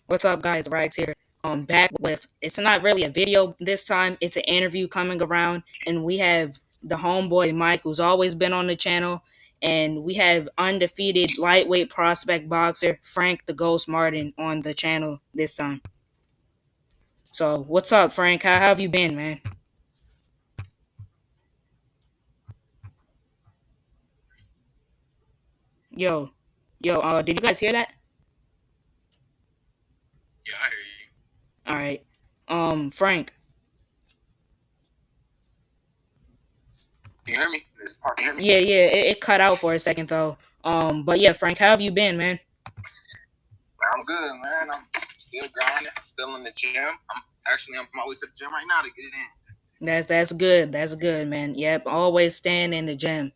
What's up, guys? Rackz here. Back with it's not really a video this time. It's an interview coming around, and we have the homeboy Mike, who's always been on the channel, and we have undefeated lightweight prospect boxer Frank the Ghost Martin on the channel this time. So, what's up, Frank? How have you been, man? Yo, yo, did you guys hear that? Yeah, I hear you. All right. Frank. Can you hear me? This part, can you hear me? Yeah, it cut out for a second though. But yeah, Frank, how have you been, man? I'm good, man. I'm still grinding, still in the gym. I'm actually on my way to the gym right now to get it in. That's good. That's good, man. Yep, always staying in the gym.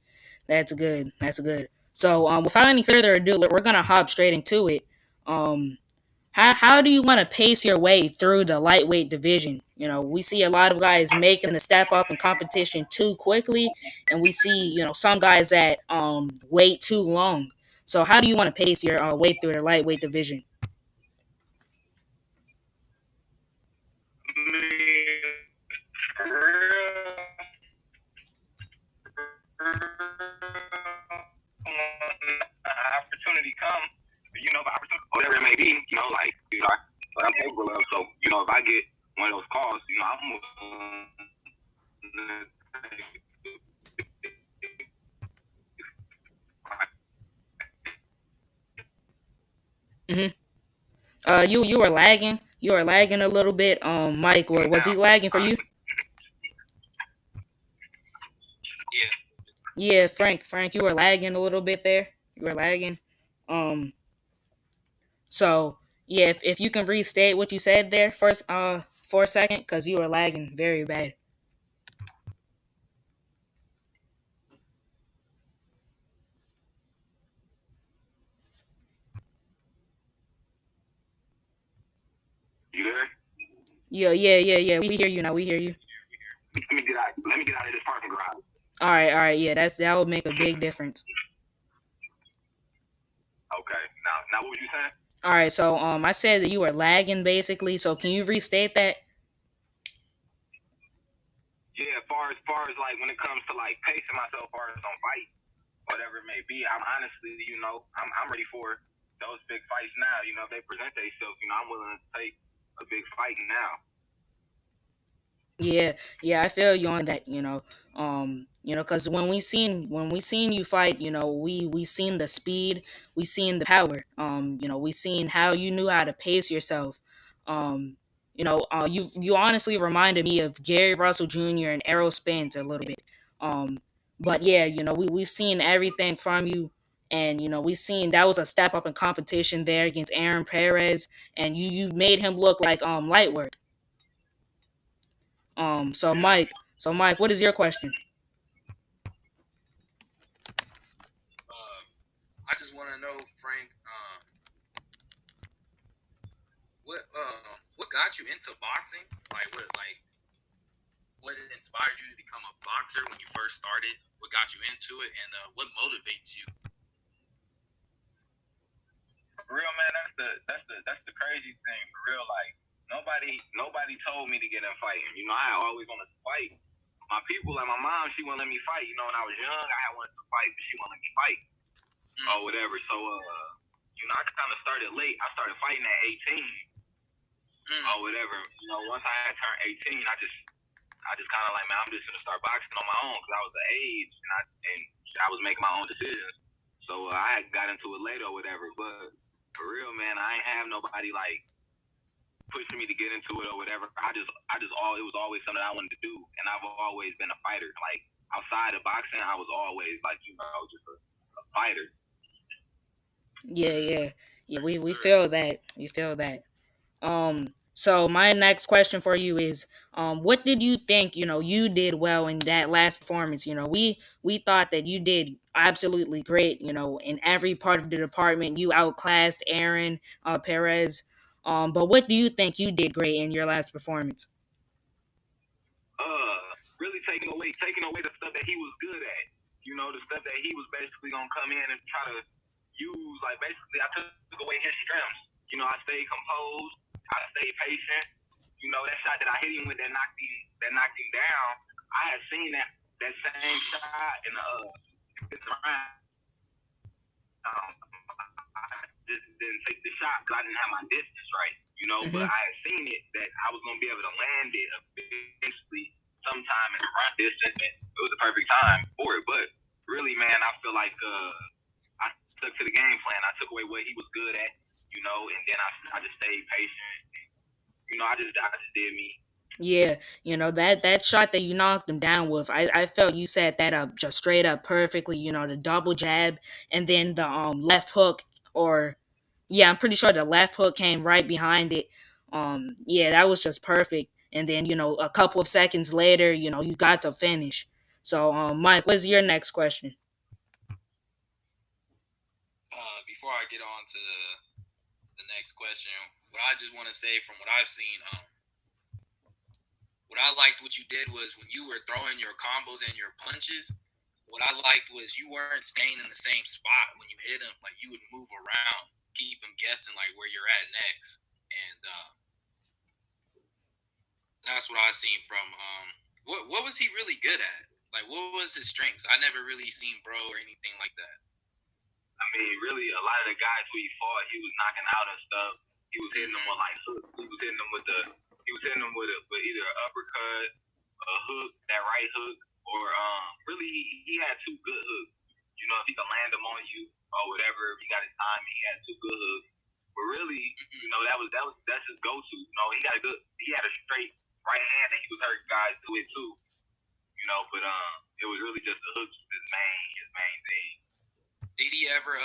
That's good. That's good. So, without any further ado, we're gonna hop straight into it. Um, how do you want to pace your way through the lightweight division? You know, we see a lot of guys making the step up in competition too quickly, and we see some guys that wait too long. So, how do you want to pace your way through the lightweight division? For real, opportunity come, if opportunity, whatever it may be, like, what I'm capable of. So, if I get one of those calls, I'm Mm-hmm. You were lagging. You were lagging a little bit. Mike, was he now. lagging for you? Yeah. Yeah, Frank, you were lagging a little bit there. You were lagging. Um, so yeah, if you can restate what you said there first, for a second, because you were lagging very bad. You there? Yeah. We hear you now. We hear you. Let me get out. Let me get out of this parking garage. All right. Yeah, that would make a big difference. Okay. Now, what was you saying? All right. So I said that you were lagging basically. So can you restate that? Yeah, far as like when it comes to like pacing myself, far as on fight, whatever it may be, I'm honestly, I'm ready for those big fights now. If they present themselves, I'm willing to take a big fight now. Yeah, I feel you on that. Because when we seen you fight, we seen the speed, we seen the power. We seen how you knew how to pace yourself. You honestly reminded me of Gary Russell Jr. and Errol Spence a little bit. But yeah, we've seen everything from you. And we seen that was a step up in competition there against Aaron Perez, and you made him look like light work. So Mike, what is your question? I just want to know, Frank, what got you into boxing? What inspired you to become a boxer when you first started? What got you into it, and what motivates you? For real, man, that's the crazy thing. For real, like nobody told me to get in fighting. I always wanted to fight. My people, like my mom, she wouldn't let me fight. When I was young, I had wanted to fight, but she wouldn't let me fight or whatever. So, I kind of started late. I started fighting at 18 or whatever. Once I had turned 18, I just kind of like, man, I'm just gonna start boxing on my own because I was the age and I was making my own decisions. So I got into it later or whatever. But for real, man, I ain't have nobody like pushing me to get into it or whatever. It was always something I wanted to do, and I've always been a fighter. Like outside of boxing, I was always like, just a fighter. Yeah. We feel that. We feel that. So my next question for you is, what did you think, you did well in that last performance? We thought that you did absolutely great, in every part of the department. You outclassed Aaron Perez. But what do you think you did great in your last performance? Really taking away the stuff that he was good at. The stuff that he was basically gonna come in and try to use. Like basically, I took away his strengths. I stayed composed. I stayed patient. That shot that I hit him with that knocked him down. I had seen that same shot in the fifth round. I just didn't take the shot because I didn't have my distance right, but I had seen it that I was going to be able to land it eventually sometime in the front distance, and it was the perfect time for it. But really, man, I feel like I stuck to the game plan. I took away what he was good at, and then I just stayed patient. I just did me. Yeah, that shot that you knocked him down with, I felt you set that up just straight up perfectly. The double jab and then the left hook, or yeah, I'm pretty sure the left hook came right behind it. Yeah, that was just perfect. And then a couple of seconds later, you got to finish. So, Mike, what's your next question? Before I get on to the next question, what I just want to say from what I've seen, what I liked what you did was when you were throwing your combos and your punches, what I liked was you weren't staying in the same spot when you hit him. Like, you would move around, keep him guessing like where you're at next. And that's what I seen from what was he really good at? Like, what was his strengths? I never really seen bro or anything like that. I mean, really, a lot of the guys who he fought, he was knocking out and stuff. He was hitting them with like hooks. He was hitting them with either an uppercut, a hook, that right hook, or really he had two good hooks. If he could land them on you or whatever, if he got his timing, he had two good hooks. But really, that's his go-to. He had a straight right hand that he was hurting guys with too. But it was really just the hooks his main thing. Did he ever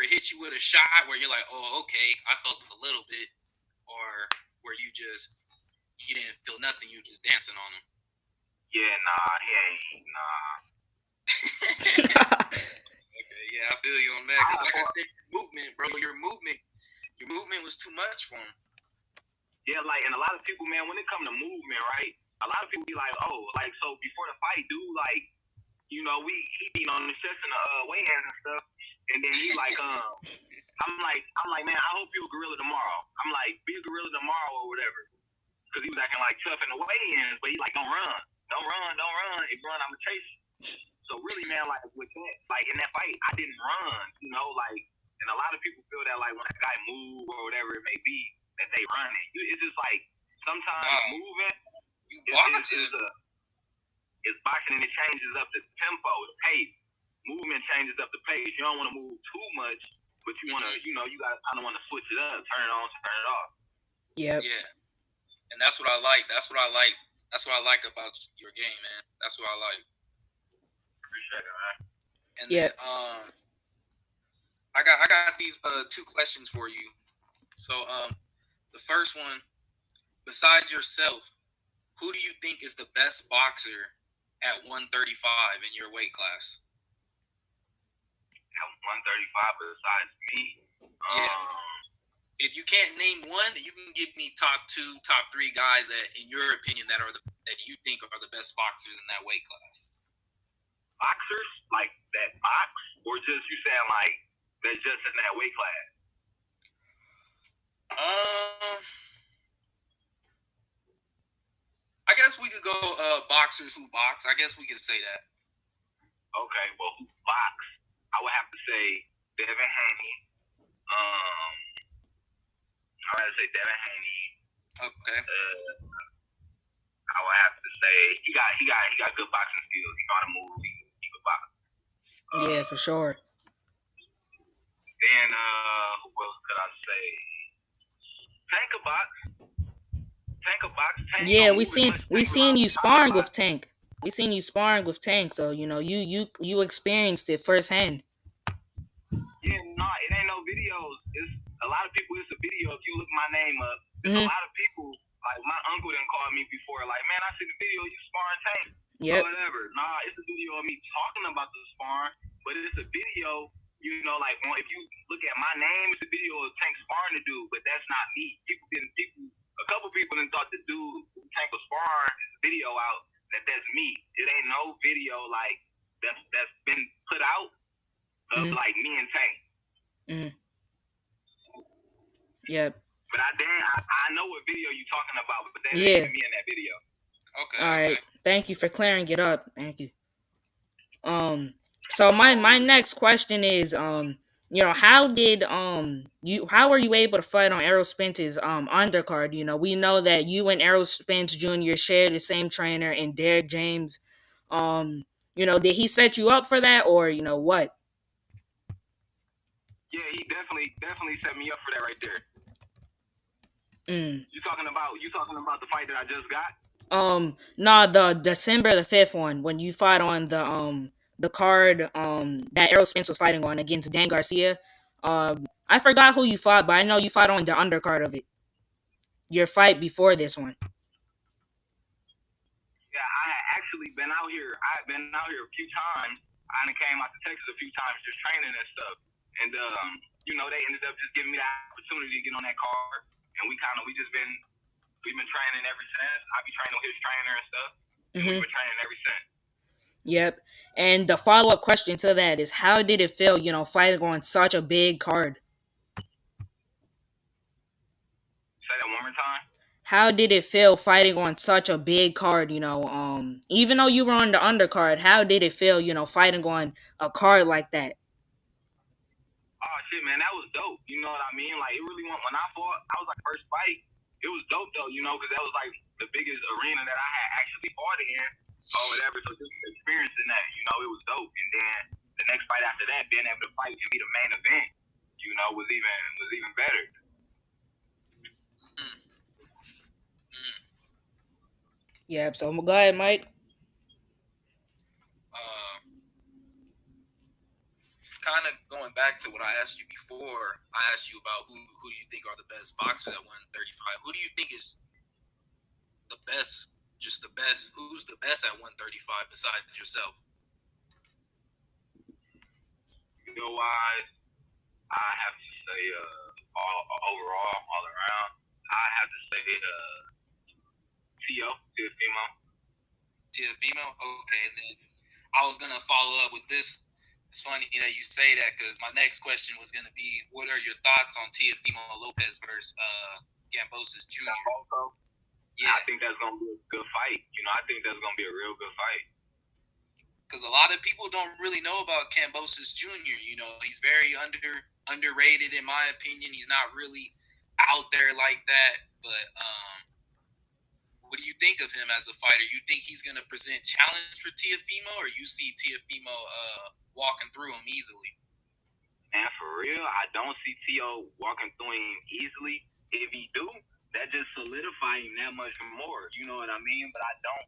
hit you with a shot where you're like, oh, okay, I felt a little bit, or were you didn't feel nothing, you were just dancing on him? Yeah, nah. Okay, yeah, I feel you on that. Because like I said, movement, bro, your movement was too much for him. Yeah, like, and a lot of people, man, when it comes to movement, right? A lot of people be like, oh, like, so before the fight, dude, like, he beat on the chest and the weight hands and stuff, and then he like, I'm like, man, I hope you're a gorilla tomorrow. I'm like, be a gorilla tomorrow or whatever, because he was acting like tough in the weigh-ins, but he like, don't run. If you run, I'm gonna chase you. So really, man, like with that, like in that fight, I didn't run, like, and a lot of people feel that like when a guy move or whatever it may be, that they running. It's just like sometimes moving is boxing, and it changes up the tempo, the pace. Movement changes up the pace. You don't want to move too much, but you want to, you got kind of want to switch it up, turn it on, turn it off. Yeah. Yeah, and that's what I like. That's what I like about your game, man. That's what I like. Appreciate it, man. And then, I got these two questions for you. So the first one, besides yourself, who do you think is the best boxer at 135 in your weight class? At 135 besides me? If you can't name one, then you can give me top 2, top 3 guys that, in your opinion, that you think are the best boxers in that weight class. Boxers like that box, or just you saying like that's just in that weight class? I guess we could go boxers who box. I guess we could say that. Okay, well, who box? I would have to say Devin Haney. I would have to say Devin Haney. Okay. I would have to say he got good boxing skills. He know how to move. He could box. Yeah, for sure. Then who else could I say? Tank could box. Yeah, we seen you sparring with Tank. We seen you sparring with Tank, so you experienced it firsthand. Yeah, it ain't no videos. It's a lot of people. It's a video. If you look my name up, a lot of people. Like my uncle didn't call me before. Like, man, I see the video you sparring Tank. Yeah. Whatever. It's a video of me talking about the sparring, but it's a video. Like if you look at my name, it's a video of Tank sparring the dude, but that's not me. A couple people done thought the dude who Tank was sparring video out that's me. It ain't no video like that's been put out of like me and Tank. Yep. But I know what video you talking about, but they Yeah. didn't me in that video. Okay. All right. Okay. Thank you for clearing it up. Thank you. So my next question is how were you able to fight on Errol Spence's undercard? We know that you and Errol Spence Jr. share the same trainer and Derek James. Did he set you up for that or what? Yeah, he definitely set me up for that right there. You talking about the fight that I just got? No, the December the 5th one when you fought on the card that Errol Spence was fighting on against Dan Garcia. I forgot who you fought, but I know you fought on the undercard of it. Your fight before this one. Yeah, I had actually been out here. I've been out here a few times. I done came out to Texas a few times just training and stuff. And they ended up just giving me the opportunity to get on that card. And we've been training ever since. I be training with his trainer and stuff. And we've been training ever since. Yep. And the follow up question to that is how did it feel, fighting on such a big card? Say that one more time. How did it feel fighting on such a big card, even though you were on the undercard, how did it feel, fighting on a card like that? Oh shit, man, that was dope. You know what I mean? Like it really when I fought, I was like first fight. It was dope though, because that was like the biggest arena that I had actually fought in or whatever. So just experiencing that, it was dope. And then the next fight after that, being able to fight and be the main event, was even better. Yeah, so go ahead, Mike. Kind of going back to what I asked you before, I asked you about who do you think are the best boxers at 135. Who do you think is the best, just the best? Who's the best at 135 besides yourself? Wise, I have to say overall, all around, I have to say Teofimo. Teofimo? Okay, then I was going to follow up with this. It's funny that you say that because my next question was going to be, what are your thoughts on Teofimo Lopez versus Gambosis Jr.? Yeah, I think that's going to be a good fight. I think that's going to be a real good fight. Because a lot of people don't really know about Gambosis Jr. He's very underrated in my opinion. He's not really out there like that. But what do you think of him as a fighter? You think he's going to present challenge for Teofimo, or you see Teofimo walking through him easily? And for real, I don't see Teo walking through him easily. If he do, that just solidify him that much more. You know what I mean? But I don't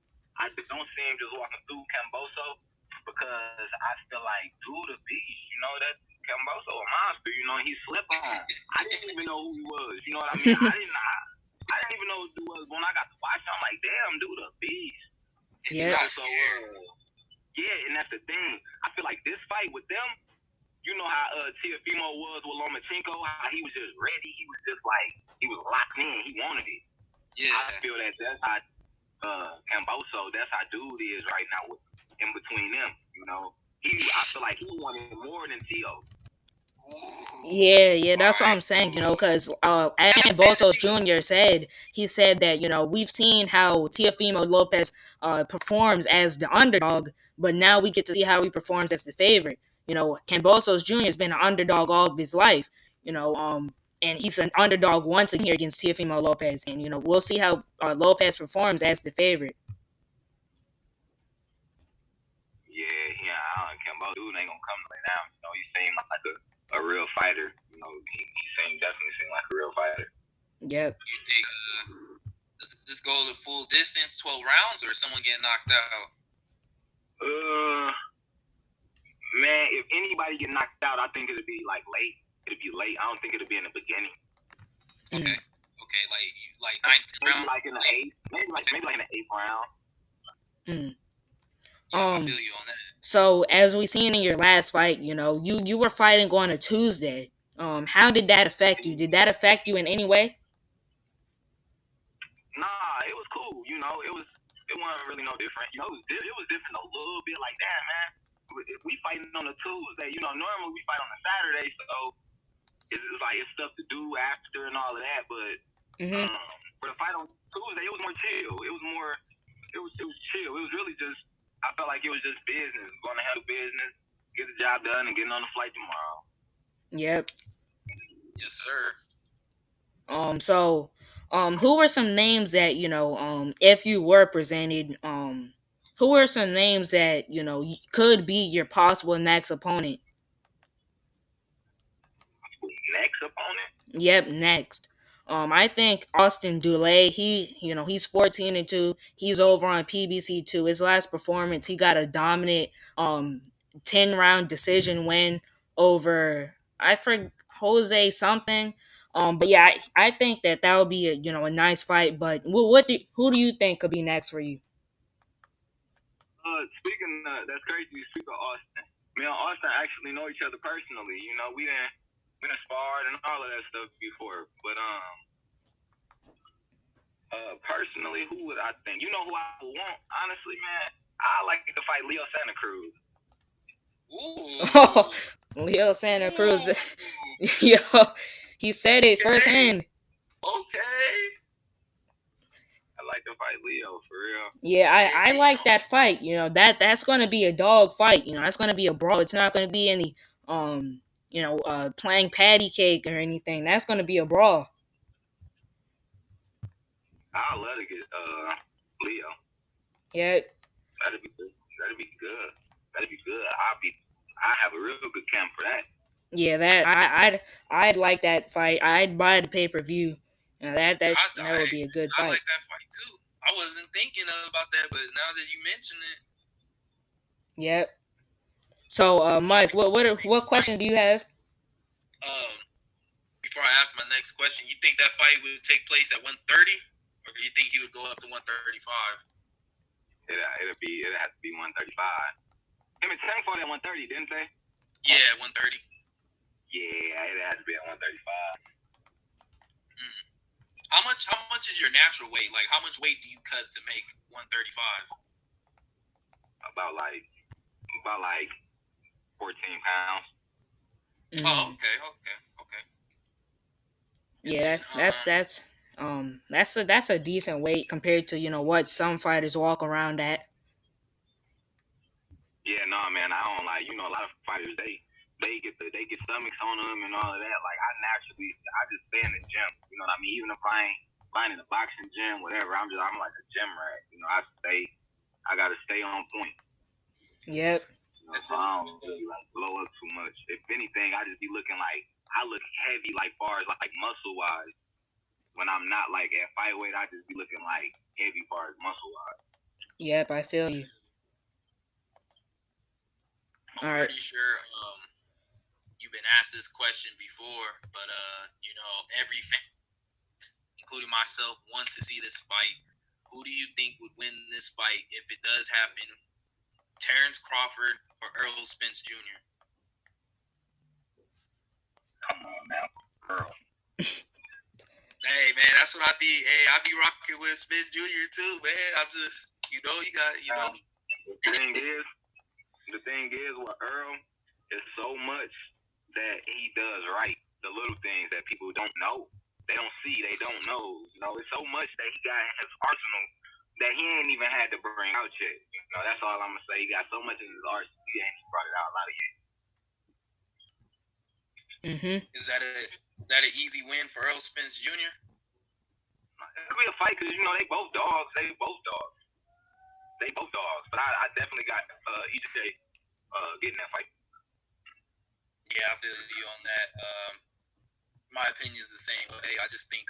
see him just walking through Gamboso because I feel like, dude, the beast. That Gamboso a monster. He slipped on. I didn't even know who he was. You know what I mean? I didn't even know who he was when I got to watch him. I'm like, damn, dude, a beast. Yeah. So, yeah, and that's the thing. I feel like this fight with them, how Teofimo was with Lomachenko, how he was just ready. He was just like, he was locked in. He wanted it. Yeah. I feel that's how Gamboso, that's how dude is right now in between them. I feel like he wanted more than Teo. Yeah, that's what I'm saying, because as Gambosis Jr. said, he said that, we've seen how Teofimo Lopez performs as the underdog, but now we get to see how he performs as the favorite. Gambosis Jr. has been an underdog all of his life, and he's an underdog once again here against Teofimo Lopez, and, we'll see how Lopez performs as the favorite. Yeah, Gambosis dude ain't gonna come to lay down. He seemed like a real fighter. He definitely seemed like a real fighter. Yep. You think does this go to full distance, 12 rounds, or is someone getting knocked out? Man, if anybody get knocked out, I think it'd be like late. It'd be late. I don't think it'd be in the beginning. Okay. Okay, like 9th round. Like in the 8th. Maybe like in the 8th round. I feel you on that. So as we seen in your last fight, you were fighting on a Tuesday. How did that affect you? Did that affect you in any way? Nah, it was cool. It wasn't really no different. It was different a little bit. Like, damn, man, we fighting on a Tuesday. Normally we fight on a Saturday, so it's like it's stuff to do after and all of that. But Mm-hmm. for the fight on Tuesday, it was more chill. It was more, it was chill. It was really just, I felt like it was just business, going to handle business, get the job done, and getting on the flight tomorrow. Yep. Yes, sir. So, who were some names that if you were presented, who were some names that could be your possible next opponent? Next opponent? Yep, next. I think Austin Dulay. He's 14-2. He's over on PBC too. His last performance, he got a dominant 10-round decision win over I forget Jose something. But yeah, I think that would be a nice fight. But who do you think could be next for you? Speaking of, that's crazy. You speak of Austin. Me and Austin actually know each other personally. You know, we done sparred and all of that stuff before. But personally, who would I think? You know who I would want? Honestly, man, I like to fight Leo Santa Cruz. Oh, Leo Santa Cruz. Yo, he said it firsthand. Okay. I like to fight Leo for real. Yeah, I like that fight. That's gonna be a dog fight. That's gonna be a brawl. It's not gonna be any playing patty cake or anything. That's gonna be a brawl. I'd love to get Leo. Yeah. That'd be good. That'd be good. That'd be good. I have a real good camp for that. Yeah, I'd like that fight. I'd buy the pay-per-view. That would be a good fight. I like that fight too. I wasn't thinking about that, but now that you mention it. Yep. So, Mike, what question do you have? Before I ask my next question, you think that fight would take place at 130, or do you think he would go up to 135? It'd have to be 135. Him and Tank fought at 130, didn't they? Yeah, 130. Yeah, it has to be at 135. How much is your natural weight? Like, how much weight do you cut to make 135? About like 14 pounds. Oh, okay. Yeah, that's a decent weight compared to what some fighters walk around at. Yeah, no, man, I don't like. A lot of fighters they get stomachs on them and all of that. Like I just stay in the gym. You know what I mean? Even if I ain't in a boxing gym, whatever, I'm like a gym rat. I gotta stay on point. Yep. So I don't really blow up too much. If anything, I just be looking like I look heavy, like far as like muscle wise. When I'm not like at fight weight, I just be looking like heavy far as muscle wise. Yep, I feel you. I'm pretty sure you've been asked this question before, but every fan, including myself, want to see this fight. Who do you think would win this fight if it does happen? Terrence Crawford or Errol Spence Jr.? Come on now, Earl. Hey man, that's what I be. Hey, I be rocking with Spence Jr. too, man. I'm just, you know. The thing is with Earl is so much that he does right. The little things that people don't know, they don't see, they don't know. It's so much that he got in his arsenal that he ain't even had to bring out yet. That's all I'm gonna say. He got so much in his arsenal, he ain't brought it out a lot of yet. Is that an easy win for Errol Spence Jr.? It'll be a fight because they both dogs. But I definitely got EJ getting that fight. Yeah, I feel you on that. My opinion is the same way. I just think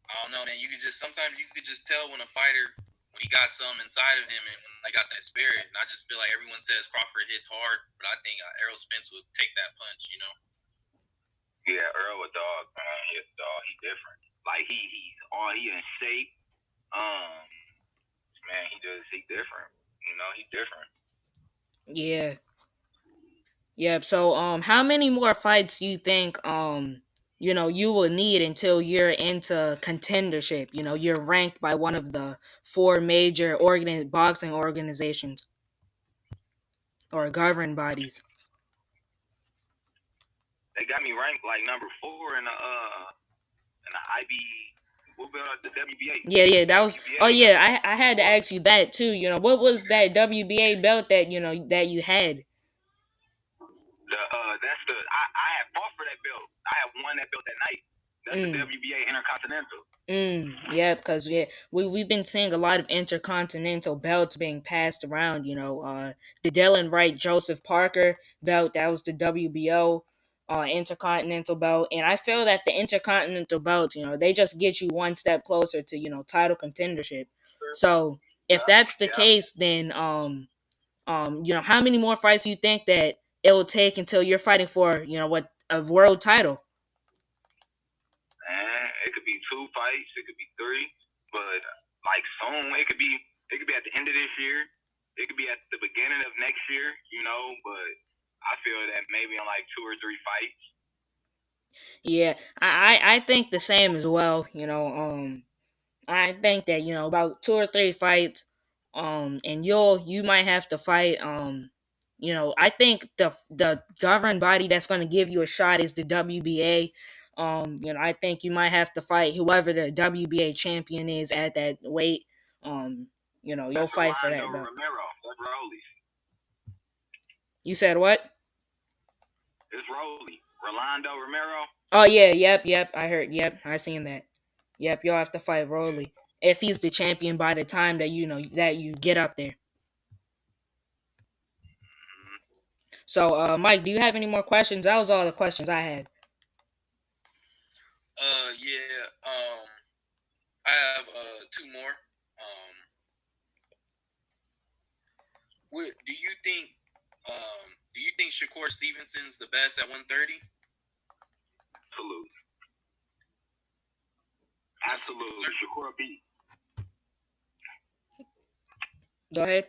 I don't know, man. Sometimes you could just tell when a fighter, when he got something inside of him and when they got that spirit. And I just feel like everyone says Crawford hits hard, but I think Errol Spence would take that punch, Yeah, Earl a dog, man. He's a dog. He different. Like he in shape. Man, he different. He different. Yeah. Yep. So, how many more fights do you think you will need until you're into contendership? You're ranked by one of the 4 major boxing organizations or governing bodies. They got me ranked like number 4 in the IB. What about the WBA? Yeah, that was. WBA. Oh yeah, I had to ask you that too. What was that WBA belt that that you had? That's the I had fought for that belt. I had won that belt that night. That's the WBA Intercontinental. Yeah, because we've been seeing a lot of intercontinental belts being passed around. The Dylan Wright Joseph Parker belt, that was the WBO intercontinental belt, and I feel that the intercontinental belts, they just get you one step closer to title contendership. So if that's the case, then how many more fights do you think that it will take until you're fighting for a world title? It could be 2 fights, it could be 3, but like soon it could be at the end of this year, it could be at the beginning of next year, but I feel that maybe in like 2 or 3 fights. Yeah, I think the same as well. I think that about 2 or 3 fights, and you might have to fight. I think the governing body that's going to give you a shot is the WBA. I think you might have to fight whoever the WBA champion is at that weight. You'll fight for that belt. Romero. That's Rolly. You said what? It's Rolly. Rolando Romero. Oh yeah, yep. I heard. Yep, I seen that. Yep, you'll have to fight Rolly if he's the champion by the time that that you get up there. So, Mike, do you have any more questions? That was all the questions I had. Yeah. I have 2 more. What do you think? Do you think Shakur Stevenson's the best at 130? Absolutely. Shakur beat. Go ahead.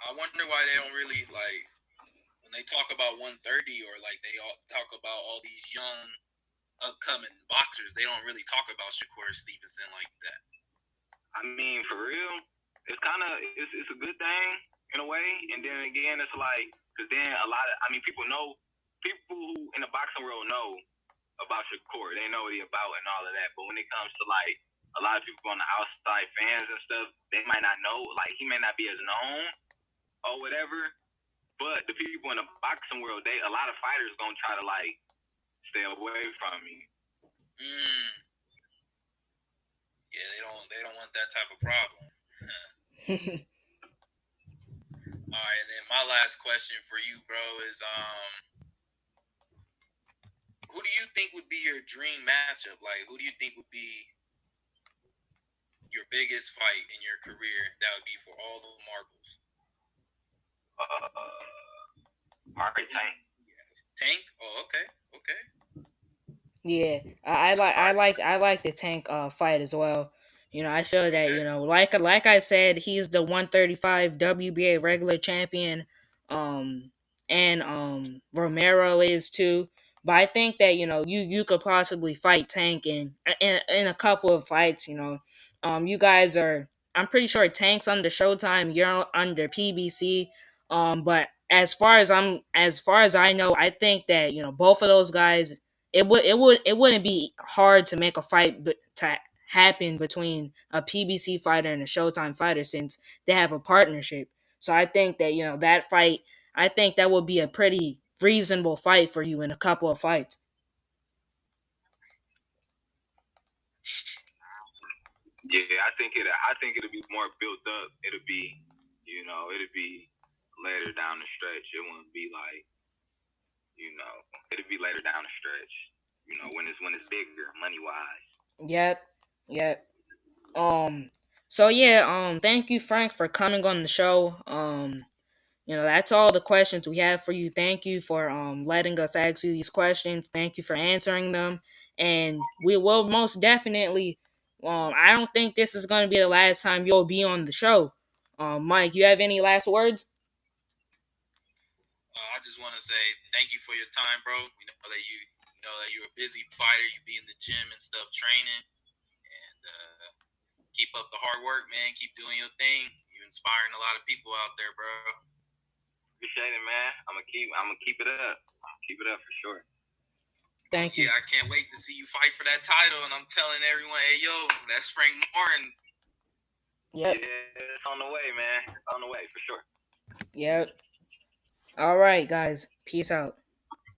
I wonder why they don't really when they talk about 130 or they all talk about all these young upcoming boxers. They don't really talk about Shakur Stevenson like that. I mean, for real, it's a good thing in a way, and then again, it's like because then people who in the boxing world know about Shakur. They know what he's about and all of that. But when it comes to a lot of people on the outside, fans and stuff, they might not know. He may not be as known or whatever. But the people in the boxing world, a lot of fighters gonna try to stay away from me. Yeah, they don't want that type of problem. All right, and then my last question for you, bro, is who do you think would be your dream matchup? Who do you think would be your biggest fight in your career that would be for all the marbles? All right, Tank. Tank? Oh, okay. Yeah, I like the Tank fight as well. I feel that like I said, he's the 135 WBA regular champion, and Romero is too. But I think that you could possibly fight Tank in a couple of fights. You guys are. I'm pretty sure Tank's under Showtime. You're under PBC. But as far as I know, I think that both of those guys. It wouldn't be hard to make a fight to happen between a PBC fighter and a Showtime fighter since they have a partnership. So I think that that fight. I think that would be a pretty reasonable fight for you in a couple of fights. Yeah, I think it'll be more built up. It'll be later down the stretch. It won't be it'll be later down the stretch. When it's bigger, money wise. Yep. So yeah, thank you, Frank, for coming on the show. That's all the questions we have for you. Thank you for letting us ask you these questions. Thank you for answering them. And we will most definitely I don't think this is gonna be the last time you'll be on the show. Mike, you have any last words? I just want to say thank you for your time, bro. We know that you're a busy fighter. You be in the gym and stuff, training, and keep up the hard work, man. Keep doing your thing. You're inspiring a lot of people out there, bro. Appreciate it, man. I'm gonna keep it up. Keep it up for sure. Thank you. Yeah, I can't wait to see you fight for that title. And I'm telling everyone, hey, yo, that's Frank Martin. Yep. Yeah, it's on the way, man. It's on the way for sure. Yep. All right, guys. Peace out.